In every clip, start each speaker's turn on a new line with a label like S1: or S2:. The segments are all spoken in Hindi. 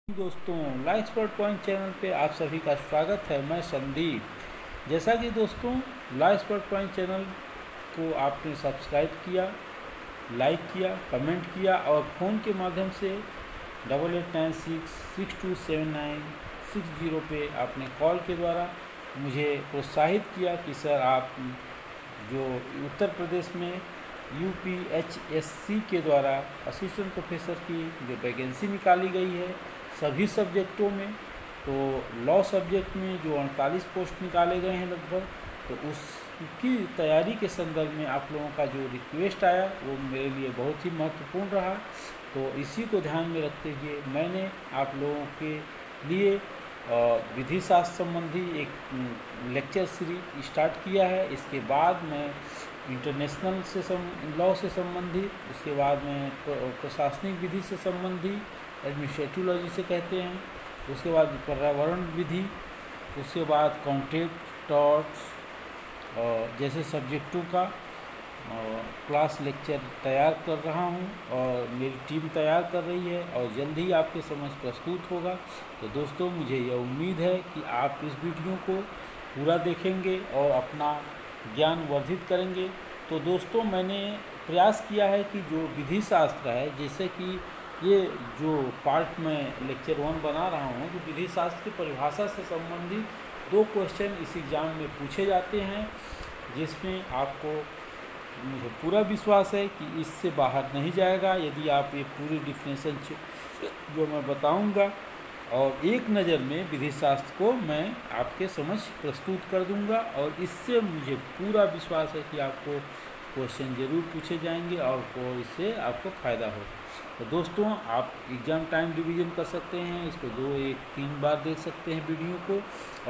S1: दोस्तों, ला एक्सपर्ट पॉइंट चैनल पे आप सभी का स्वागत है। मैं संदीप। जैसा कि दोस्तों ला एक्सपर्ट पॉइंट चैनल को आपने सब्सक्राइब किया, लाइक किया, कमेंट किया और फ़ोन के माध्यम से 8896627960 पे आपने कॉल के द्वारा मुझे प्रोत्साहित किया कि सर आप जो उत्तर प्रदेश में UPHSC के द्वारा असिस्टेंट प्रोफेसर की जो वैकेंसी निकाली गई है सभी सब्जेक्टों में, तो लॉ सब्जेक्ट में जो 48 पोस्ट निकाले गए हैं लगभग, तो उसकी तैयारी के संदर्भ में आप लोगों का जो रिक्वेस्ट आया वो मेरे लिए बहुत ही महत्वपूर्ण रहा। तो इसी को ध्यान में रखते हुए मैंने आप लोगों के लिए विधि शास्त्र संबंधी एक लेक्चर सीरीज स्टार्ट किया है। इसके बाद मैं इंटरनेशनल से लॉ से संबंधित, उसके बाद में प्रशासनिक विधि से संबंधी, एडमिनिस्ट्रेटिव लॉ जिसे कहते हैं, उसके बाद पर्यावरण विधि, उसके बाद कॉन्ट्रैक्ट, टॉर्ट्स जैसे सब्जेक्टों का क्लास लेक्चर तैयार कर रहा हूं और मेरी टीम तैयार कर रही है और जल्द ही आपके समझ प्रस्तुत होगा। तो दोस्तों, मुझे यह उम्मीद है कि आप इस वीडियो को पूरा देखेंगे और अपना ज्ञान वर्धित करेंगे। तो दोस्तों, मैंने प्रयास किया है कि जो विधि शास्त्र है, जैसे कि ये जो पार्ट में लेक्चर 1 बना रहा हूँ, तो विधि शास्त्र की परिभाषा से संबंधित 2 क्वेश्चन इस एग्ज़ाम में पूछे जाते हैं, जिसमें आपको मुझे पूरा विश्वास है कि इससे बाहर नहीं जाएगा यदि आप ये पूरी डिफिनेशन जो मैं बताऊंगा और एक नज़र में विधि शास्त्र को मैं आपके समझ प्रस्तुत कर दूंगा और इससे मुझे पूरा विश्वास है कि आपको क्वेश्चन ज़रूर पूछे जाएंगे और इससे आपको फ़ायदा होगा। तो दोस्तों, आप एग्ज़ाम टाइम डिवीज़न कर सकते हैं, इसको 2, 1, 3 बार देख सकते हैं वीडियो को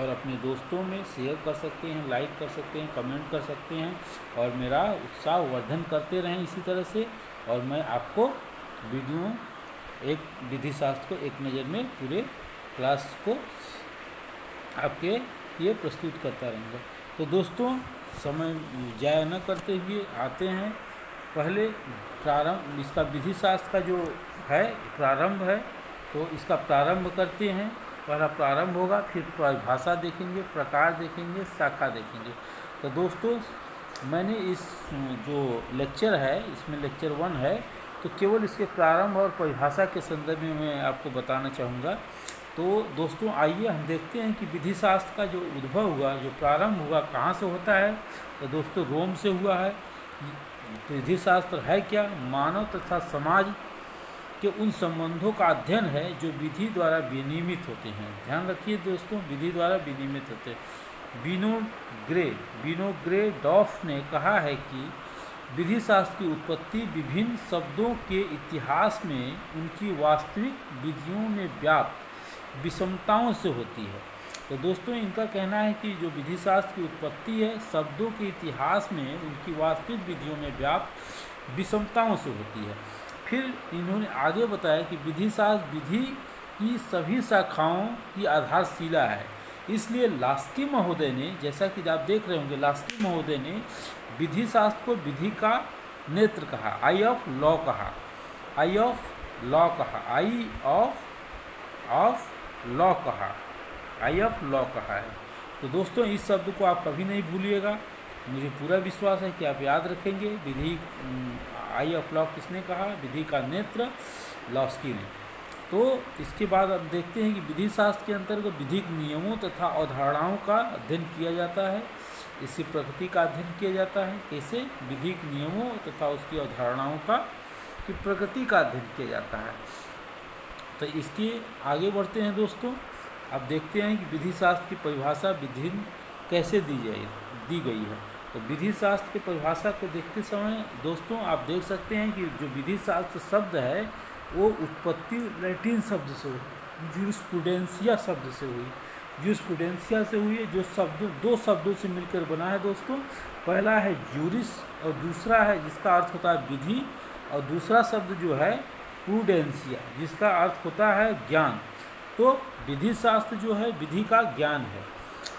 S1: और अपने दोस्तों में शेयर कर सकते हैं, लाइक कर सकते हैं, कमेंट कर सकते हैं और मेरा उत्साह वर्धन करते रहें इसी तरह से। और मैं आपको वीडियो एक विधि शास्त्र को एक नज़र में पूरे क्लास को आपके लिए प्रस्तुत करता रहूँगा। तो दोस्तों, समय ज़ाया न करते हुए आते हैं पहले प्रारंभ। इसका विधि शास्त्र का जो है प्रारंभ है, तो इसका प्रारंभ करते हैं। पहला प्रारंभ होगा, फिर परिभाषा देखेंगे, प्रकार देखेंगे, शाखा देखेंगे। तो दोस्तों, मैंने इस जो लेक्चर है इसमें लेक्चर 1 है, तो केवल इसके प्रारंभ और परिभाषा के संदर्भ में मैं आपको बताना चाहूँगा। तो दोस्तों, आइए हम देखते हैं कि विधि शास्त्र का जो उद्भव हुआ, जो प्रारंभ हुआ, कहाँ से होता है। तो दोस्तों, रोम से हुआ है। विधि शास्त्र है क्या? मानव तथा समाज के उन संबंधों का अध्ययन है जो विधि द्वारा विनियमित होते हैं। ध्यान रखिए दोस्तों, विधि द्वारा विनियमित होते हैं। विनोग्रे डॉफ ने कहा है कि विधि शास्त्र की उत्पत्ति विभिन्न शब्दों के इतिहास में उनकी वास्तविक विधियों में व्याप्त विषमताओं से होती है। तो दोस्तों, इनका कहना है कि जो विधि शास्त्र की उत्पत्ति है शब्दों के इतिहास में उनकी वास्तविक विधियों में व्याप्त विषमताओं से होती है। फिर इन्होंने आगे बताया कि विधि शास्त्र विधि की सभी शाखाओं की आधारशिला है। इसलिए लास्की महोदय ने, जैसा कि आप देख रहे होंगे, लास्की महोदय ने विधि शास्त्र को विधि का नेत्र कहा, आई ऑफ लॉ कहा, आई ऑफ लॉ कहा, आई ऑफ लॉ कहा है। तो दोस्तों, इस शब्द को आप कभी नहीं भूलिएगा। मुझे पूरा विश्वास है कि आप याद रखेंगे। विधि आई ऑफ लॉ किसने कहा? विधि का नेत्र लास्की ने। तो इसके बाद अब देखते हैं कि विधि शास्त्र के अंतर्गत विधिक नियमों तथा अवधारणाओं का अध्ययन किया जाता है। इसकी प्रकृति का अध्ययन किया जाता है। कैसे? विधिक नियमों तथा उसकी अवधारणाओं की प्रकृति का अध्ययन किया जाता है। तो इसके आगे बढ़ते हैं दोस्तों। अब देखते हैं कि विधि शास्त्र की परिभाषा विधि कैसे दी गई है। तो विधि शास्त्र की परिभाषा को देखते समय दोस्तों, आप देख सकते हैं कि जो विधि शास्त्र शब्द है वो उत्पत्ति लैटिन शब्द से हुई, ज्यूरिस्प्रूडेंशिया शब्द से हुई। ज्यूरिस्प्रूडेंशिया से हुई है, जो शब्दों 2 शब्दों से मिलकर बना है दोस्तों। पहला है ज्यूरिस और दूसरा है जिसका अर्थ होता है विधि, और दूसरा शब्द जो है प्रूडेंशिया जिसका अर्थ होता है ज्ञान। तो विधि शास्त्र जो है विधि का ज्ञान है।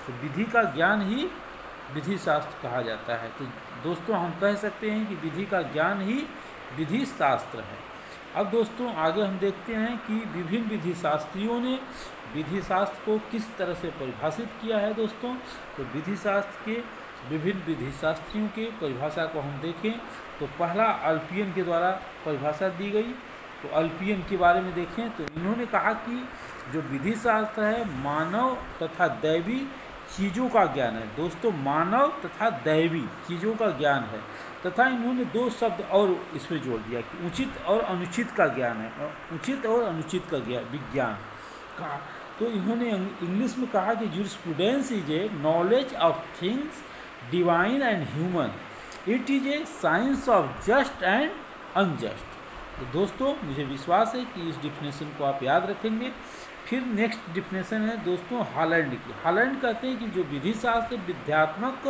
S1: तो विधि का ज्ञान ही विधि शास्त्र कहा जाता है। तो दोस्तों, हम कह सकते हैं कि विधि का ज्ञान ही विधि शास्त्र है। अब दोस्तों आगे हम देखते हैं कि विभिन्न विधि शास्त्रियों ने विधि शास्त्र को किस तरह से परिभाषित किया है दोस्तों। तो विधि शास्त्र के विभिन्न विधि शास्त्रियों के परिभाषा को हम देखें तो पहला अल्पियन के द्वारा परिभाषा दी गई। तो अल्पियन के बारे में देखें तो इन्होंने कहा कि जो विधि शास्त्र है मानव तथा दैवी चीज़ों का ज्ञान है। दोस्तों मानव तथा दैवी चीज़ों का ज्ञान है, तथा इन्होंने दो शब्द और इसमें जोड़ दिया कि उचित और अनुचित का ज्ञान है, उचित और अनुचित का विज्ञान का। तो इन्होंने इंग्लिश में कहा कि jurisprudence is a knowledge of things divine and human, it is a science of just and unjust. तो दोस्तों मुझे विश्वास है कि इस डिफिनेशन को आप याद रखेंगे। फिर नेक्स्ट डिफिनेशन है दोस्तों हॉलैंड की। हॉलैंड कहते हैं कि जो विधि शास्त्र विद्यात्मक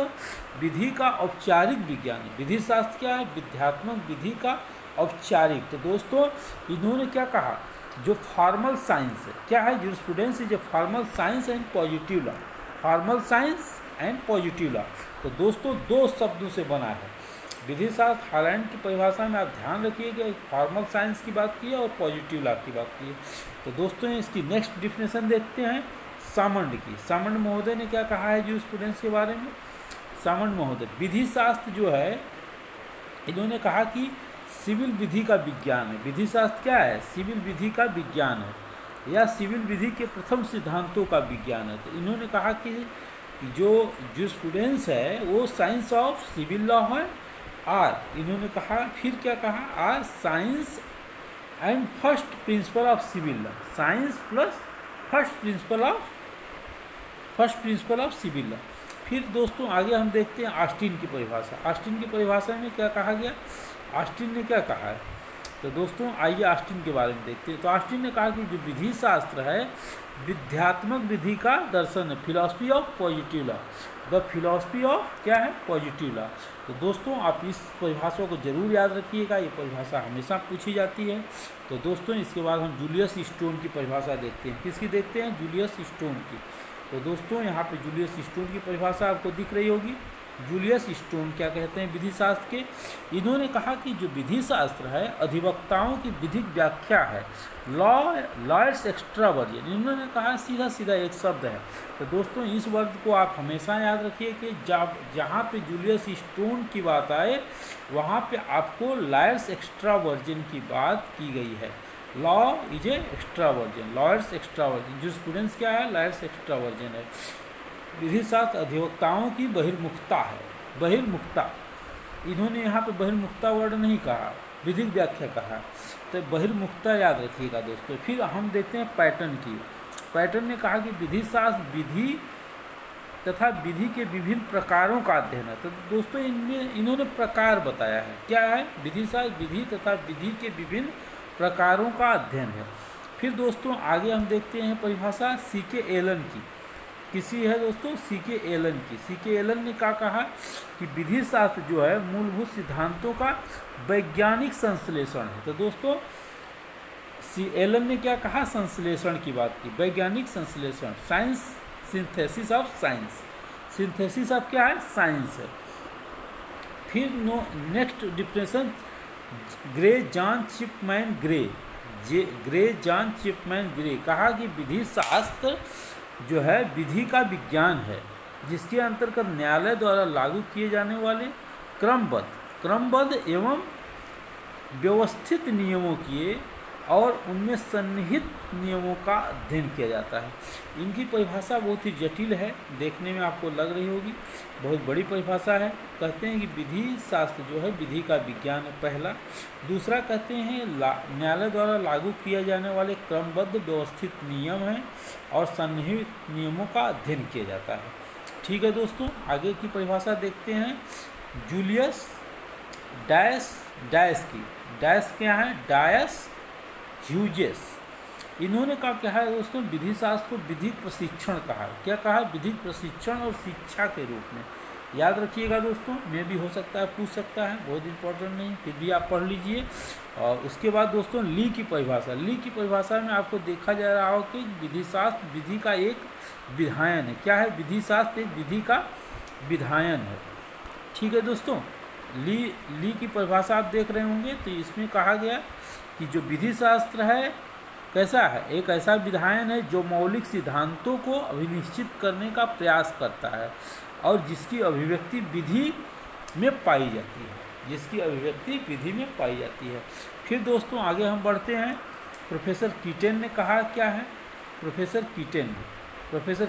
S1: विधि का औपचारिक विज्ञान है। विधि शास्त्र क्या है? विद्यात्मक विधि का औपचारिक। तो दोस्तों इन्होंने क्या कहा, जो फॉर्मल साइंस है, क्या है? Jurisprudence is a formal science and positive law. Formal science and positive law. तो दोस्तों दो शब्दों से बना है विधि शास्त्र। हॉलैंड की परिभाषा में आप ध्यान रखिएगा, फॉर्मल साइंस की बात की है और पॉजिटिव लॉ की बात की है। तो दोस्तों इसकी नेक्स्ट डिफिनेशन देखते हैं सामंड की। सामंड महोदय ने क्या कहा है जूरिस्प्रूडेंस के बारे में? सामंड महोदय विधि शास्त्र जो है इन्होंने कहा कि सिविल विधि का विज्ञान है। विधि शास्त्र क्या है? सिविल विधि का विज्ञान है या सिविल विधि के प्रथम सिद्धांतों का विज्ञान है। तो इन्होंने कहा कि जो जूरिस्प्रूडेंस है वो साइंस ऑफ सिविल लॉ है। और इन्होंने कहा फिर क्या कहा, are science and first principle of civil law. Science plus first principle of civil law. फिर दोस्तों आगे हम देखते हैं ऑस्टिन की परिभाषा। ऑस्टिन की परिभाषा में क्या कहा गया, ऑस्टिन ने क्या कहा है? तो दोस्तों आइए ऑस्टिन के बारे में देखते हैं। तो ऑस्टिन ने कहा कि जो विधि शास्त्र है विद्यात्मक विधि का दर्शन है, philosophy of positive law. The philosophy of क्या है? Positive law. तो दोस्तों आप इस परिभाषा को जरूर याद रखिएगा, ये परिभाषा हमेशा पूछी जाती है। तो दोस्तों इसके बाद हम जूलियस स्टोन की परिभाषा देखते हैं। किसकी देखते हैं? जूलियस स्टोन की। तो दोस्तों यहाँ पे जूलियस स्टोन की परिभाषा आपको दिख रही होगी। जूलियस स्टोन क्या कहते हैं विधि शास्त्र के? इन्होंने कहा कि जो विधि शास्त्र है अधिवक्ताओं की विधिक व्याख्या है, लॉयर्स एक्स्ट्रा वर्जन। इन्होंने कहा सीधा सीधा एक शब्द है। तो दोस्तों इस वर्ड को आप हमेशा याद रखिए कि जब जहाँ पे जूलियस स्टोन की बात आए वहाँ पे आपको लॉयर्स एक्स्ट्रा वर्जन की बात की गई है। Law is a extra version, lawyers extra version. Jurisprudence क्या है? लॉयर्स एक्स्ट्रा वर्जन है। विधि शास्त्र अधिवक्ताओं की बहिर्मुखता है, बहिर्मुखता। इन्होंने यहाँ पे बहिर्मुखता वर्ड नहीं कहा, विधिक व्याख्या कहा। तो बहिर्मुखता याद रखिएगा दोस्तों। फिर हम देखते हैं पैटर्न की। पैटर्न ने कहा कि विधि शास्त्र विधि तथा विधि के विभिन्न प्रकारों का अध्ययन है। तो दोस्तों इन्होंने प्रकार बताया है, क्या है? विधि शास्त्र विधि तथा विधि के विभिन्न प्रकारों का अध्ययन है। फिर दोस्तों आगे हम देखते हैं परिभाषा सीके एलन की। किसी है दोस्तों? सीके एलन की। सीके एलन ने क्या कहा कि विधि शास्त्र जो है मूलभूत सिद्धांतों का वैज्ञानिक संश्लेषण है। तो दोस्तों एलन ने क्या कहा? संश्लेषण की बात की, वैज्ञानिक संश्लेषण। Science synthesis of science. Synthesis of क्या है? साइंस है। फिर next definition Gray John Chipman Gray कहा कि विधि शास्त्र जो है विधि का विज्ञान है जिसके अंतर्गत न्यायालय द्वारा लागू किए जाने वाले क्रमबद्ध एवं व्यवस्थित नियमों की और उनमें सन्निहित नियमों का अध्ययन किया जाता है। इनकी परिभाषा बहुत ही जटिल है, देखने में आपको लग रही होगी, बहुत बड़ी परिभाषा है। कहते हैं कि विधि शास्त्र जो है विधि का विज्ञान है पहला। दूसरा कहते हैं न्यायालय द्वारा लागू किए जाने वाले क्रमबद्ध व्यवस्थित नियम हैं और सन्निहित नियमों का अध्ययन किया जाता है। ठीक है दोस्तों, आगे की परिभाषा देखते हैं जूलियस डायस की। डायस क्या है? Dias Hughes. इन्होंने कहा क्या है दोस्तों? विधि शास्त्र को विधिक प्रशिक्षण कहा है। क्या कहा? विधिक प्रशिक्षण और शिक्षा के रूप में। याद रखिएगा दोस्तों, में भी हो सकता है, पूछ सकता है, बहुत इंपॉर्टेंट नहीं, फिर भी आप पढ़ लीजिए। और उसके बाद दोस्तों ली की परिभाषा। ली की परिभाषा में आपको देखा जा रहा हो कि विधि शास्त्र विधि का एक विधायन है। क्या है? विधि शास्त्र एक विधि का विधायन है। ठीक है दोस्तों, ली की परिभाषा आप देख रहे होंगे। तो इसमें कहा गया कि जो विधि शास्त्र है कैसा है, एक ऐसा विधायन है जो मौलिक सिद्धांतों को अभिनिश्चित करने का प्रयास करता है और जिसकी अभिव्यक्ति विधि में पाई जाती है, जिसकी अभिव्यक्ति विधि में पाई जाती है। फिर दोस्तों आगे हम बढ़ते हैं। प्रोफेसर कीटन ने कहा क्या है, प्रोफेसर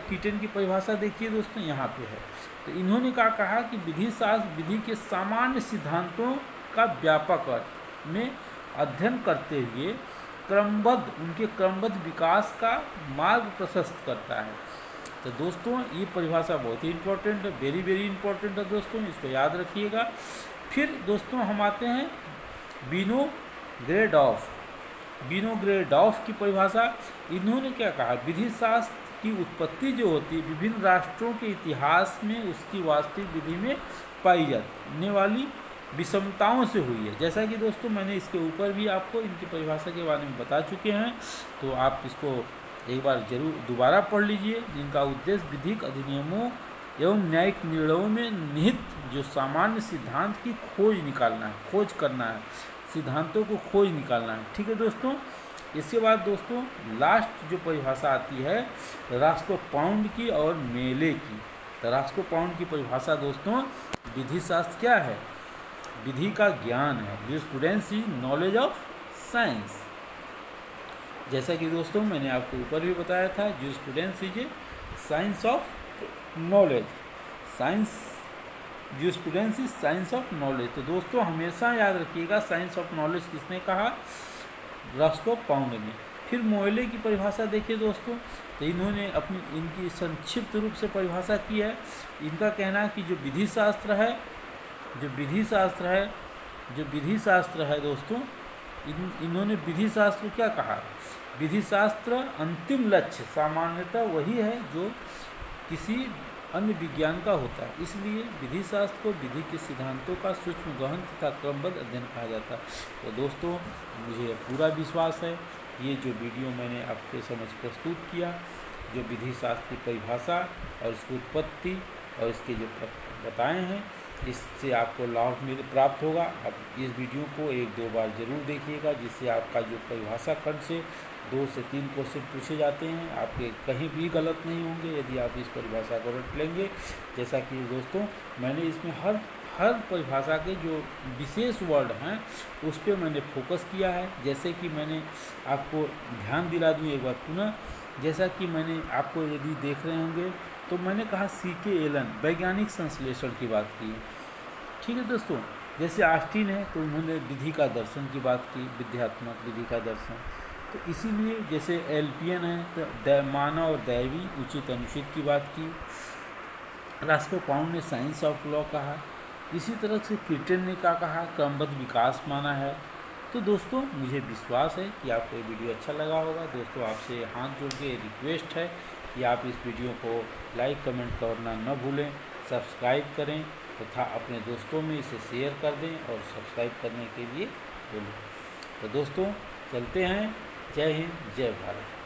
S1: कीटन की परिभाषा देखिए दोस्तों यहाँ पे है। तो इन्होंने कहा कि विधि शास्त्र विधि के सामान्य सिद्धांतों का व्यापक अर्थ में अध्ययन करते हुए उनके क्रमबद्ध विकास का मार्ग प्रशस्त करता है। तो दोस्तों ये परिभाषा बहुत ही इम्पोर्टेंट है, वेरी वेरी इम्पोर्टेंट है दोस्तों, इसको याद रखिएगा। फिर दोस्तों हम आते हैं विनोग्रेडॉफ की परिभाषा। इन्होंने क्या कहा, विधि शास्त्र की उत्पत्ति जो होती है विभिन्न राष्ट्रों के इतिहास में उसकी वास्तविक विधि में पाई जाने वाली विषमताओं से हुई है। जैसा कि दोस्तों मैंने इसके ऊपर भी आपको इनकी परिभाषा के बारे में बता चुके हैं, तो आप इसको एक बार जरूर दोबारा पढ़ लीजिए। जिनका उद्देश्य विधिक अधिनियमों एवं न्यायिक निर्णयों में निहित जो सामान्य सिद्धांत की खोज करना है, सिद्धांतों को खोज निकालना है। ठीक है दोस्तों। इसके बाद दोस्तों लास्ट जो परिभाषा आती है रास्को पाउंड की और मेले की। तो रास्को पाउंड की परिभाषा दोस्तों, विधि शास्त्र क्या है, विधि का ज्ञान है, jurisprudence is knowledge of science. जैसा कि दोस्तों मैंने आपको ऊपर भी बताया था, jurisprudence is a science of knowledge, jurisprudence is science of knowledge. तो दोस्तों हमेशा याद रखिएगा साइंस ऑफ नॉलेज किसने कहा, रास्को पाउंड ने। फिर मोएले की परिभाषा देखिए दोस्तों, तो इन्होंने इनकी संक्षिप्त रूप से परिभाषा की है। इनका कहना है कि जो विधि शास्त्र है दोस्तों, इन्होंने विधि शास्त्र क्या कहा, विधि शास्त्र अंतिम लक्ष्य सामान्यतः वही है जो किसी अन्य विज्ञान का होता है। इसलिए विधि शास्त्र को विधि के सिद्धांतों का सूक्ष्म गहन तथा क्रमबद्ध अध्ययन कहा जाता है। तो दोस्तों मुझे पूरा विश्वास है ये जो वीडियो मैंने आपके समझ प्रस्तुत किया, जो विधि शास्त्र की परिभाषा और इसकी उत्पत्ति और इसके जो बताए हैं, इससे आपको लाभ प्राप्त होगा। अब इस वीडियो को 1-2 बार ज़रूर देखिएगा, जिससे आपका जो परिभाषा खंड से 2 से 3 क्वेश्चन पूछे जाते हैं आपके कहीं भी गलत नहीं होंगे यदि आप इस परिभाषा को रट लेंगे। जैसा कि दोस्तों मैंने इसमें हर परिभाषा के जो विशेष वर्ड हैं उस पर मैंने फोकस किया है। जैसे कि मैंने आपको ध्यान दिला दूँ एक बार पुनः, जैसा कि मैंने आपको यदि देख रहे होंगे तो मैंने कहा C.K. एलन वैज्ञानिक संश्लेषण की बात की। ठीक है दोस्तों, जैसे ऑस्टिन है तो उन्होंने विधि का दर्शन की बात की, विद्यात्मक विधि का दर्शन। तो इसीलिए जैसे एल्पियन है तो मानव और दैवी उचित अनुचित की बात की। रास्को पाउंड ने साइंस ऑफ लॉ कहा। इसी तरह से कीटन ने क्या कहा, क्रमबद्ध विकास माना है। तो दोस्तों मुझे विश्वास है कि आपको ये वीडियो अच्छा लगा होगा। दोस्तों आपसे हाथ जोड़ के रिक्वेस्ट है कि आप इस वीडियो को लाइक कमेंट करना न भूलें, सब्सक्राइब करें तथा अपने दोस्तों में इसे शेयर कर दें और सब्सक्राइब करने के लिए बोलें। तो दोस्तों चलते हैं। जय हिंद, जय भारत।